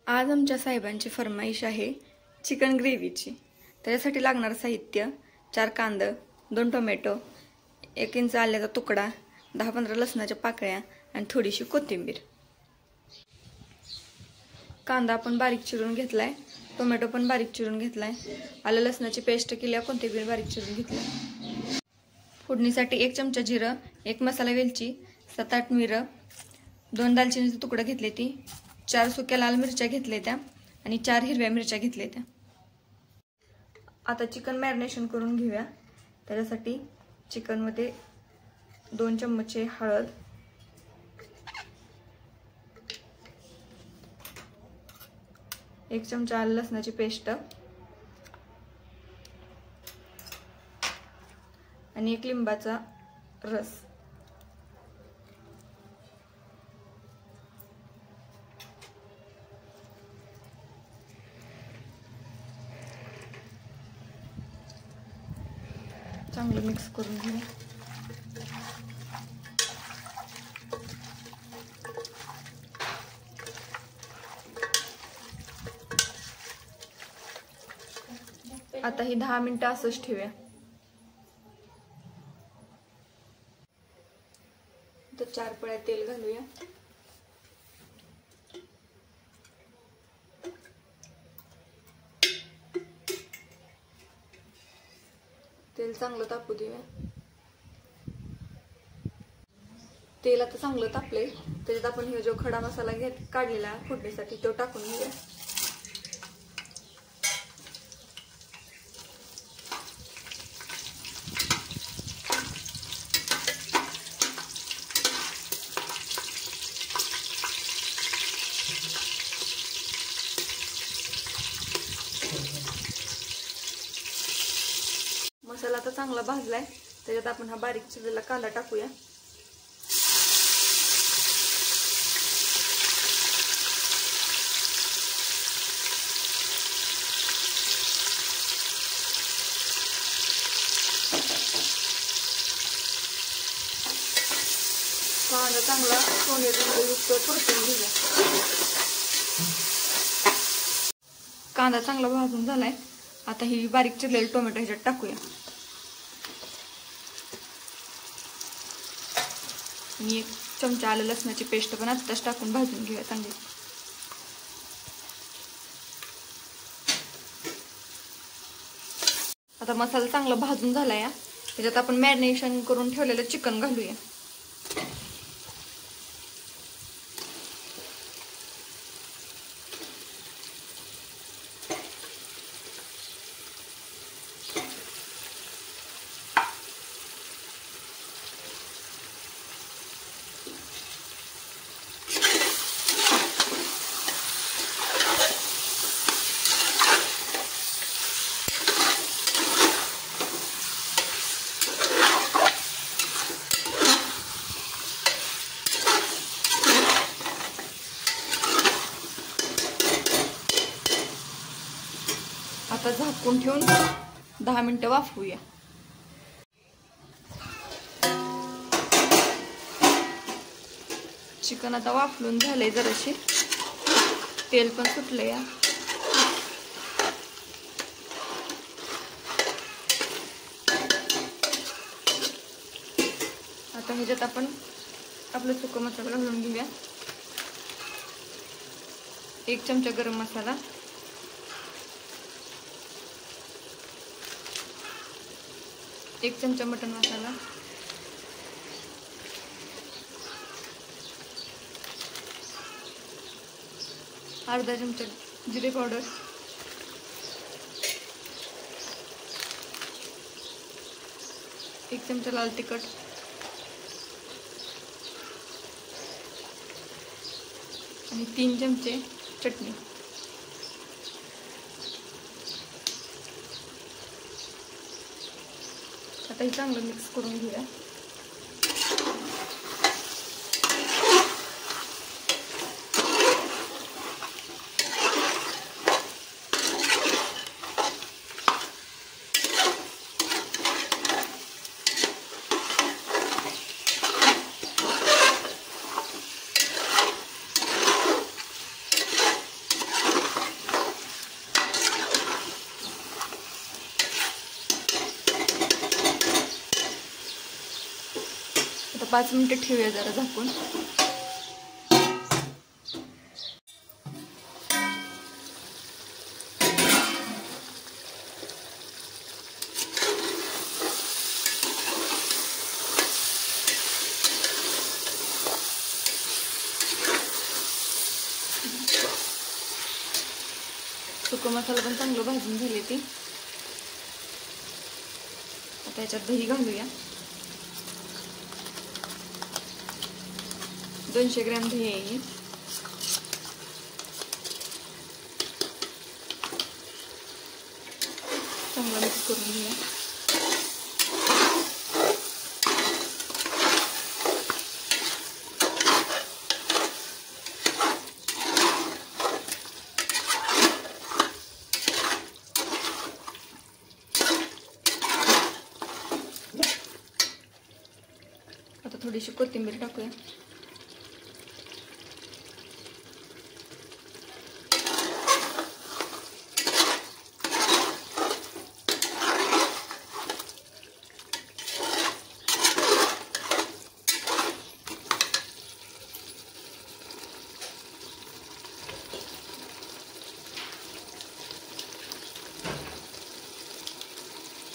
आज आमच्या साहेबांची फरमाईश आहे चिकन ग्रेव्हीची। त्याच्यासाठी लागणारं साहित्य 4 कांदा, 2 टोमॅटो, 1 इंच आल्याचा तुकडा, 10-15 लसणाच्या पाकळ्या आणि थोडीशी कोथिंबीर। कांदा आपण बारीक चिरून घेतलाय, टोमॅटो पण बारीक चिरून घेतलाय, आलं लसणाची पेस्ट केली, कोथिंबीर बारीक चिरून घेतली। फोडणीसाठी 1 चमचा जिरं, 1 मसाला वेलची, 7-8 मिरं, 2 दालचिनीचे तुकडे घेतले ती, 4 सुक्या लाल मिरच्या घेतल्या त्या आणि 4 हिरव्या मिरच्या घेतल्या त्या। आता चिकन मॅरिनेशन करून घेऊया। त्याच्यासाठी चिकन मध्ये 2 चमचे हळद, 1 चमचा आलं लसणाची पेस्ट आणि 1 लिंबाचा रस। चांगलं मिक्स करून घेऊ। आता ही 10 मिनिटं असंच ठेवूया। तर 4 पळ्या तेल घालूया। तेल चांगलं तापू देऊया। तेल आता चांगलं तापले, त्याच्यात आपण हे जो खडा मसाला काढलेला फोडणीसाठी तो टाकून घेऊया। मसाला आता चांगला भाजलाय, त्याच्यात आपण हा बारीक चिरलेला कांदा टाकूया। कांदा चांगला सोनेरीयुक्त परतून घेऊया। कांदा चांगला भाजून झालाय, आता ही बारीक चिरलेले टोमॅटो ह्याच्यात टाकूया आणि 1 चमचा आलं लसणाची पेस्ट पण आत्ताच टाकून भाजून घेऊया चांगली। आता मसाला चांगला भाजून झालाय, त्याच्यात आपण मॅरिनेशन करून ठेवलेलं चिकन घालूया। आता झाकून ठेवून 10 मिनिटं वाफवूया। चिकन आता वाफलून झालंय, जराशी तेल पण सुटलंय। आता ह्याच्यात आपण आपलं सुका मसाला घालून घेऊया। 1 चमचा गरम मसाला, 1 चमचा मटन मसाला, 1/2 चमचा जिरे पावडर, 1 चमचा लाल तिखट आणि 3 चमचे चटणी। आता हे चांगलं मिक्स करून घेऊया। 5 मिनिटं ठेवूया जरा झाकून. सुका मसाला पण चांगलं भाजून झाले ती. आता याच्यात दही घालूया. 200 ग्रॅम दही आहे. चांगलं मिक्स करून घेऊया. आता थोडीशी कोथिंबीर टाकूया.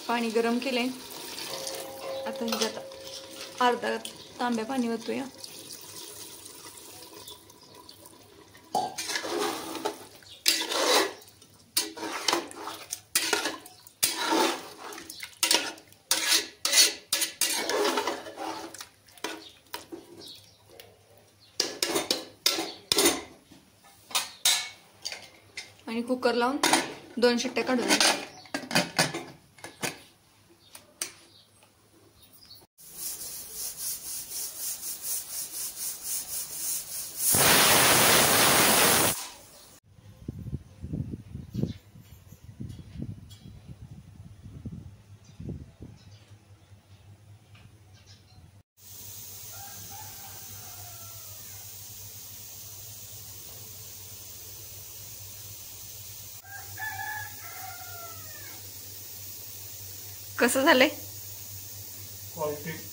पाणी गरम केले. आता ह्याच्यात अर्धा तांब्या पाणी ओतूया. आणि कुकर लावून 2 शिट्ट्या काढूया. कसं झालंय? क्वालिटी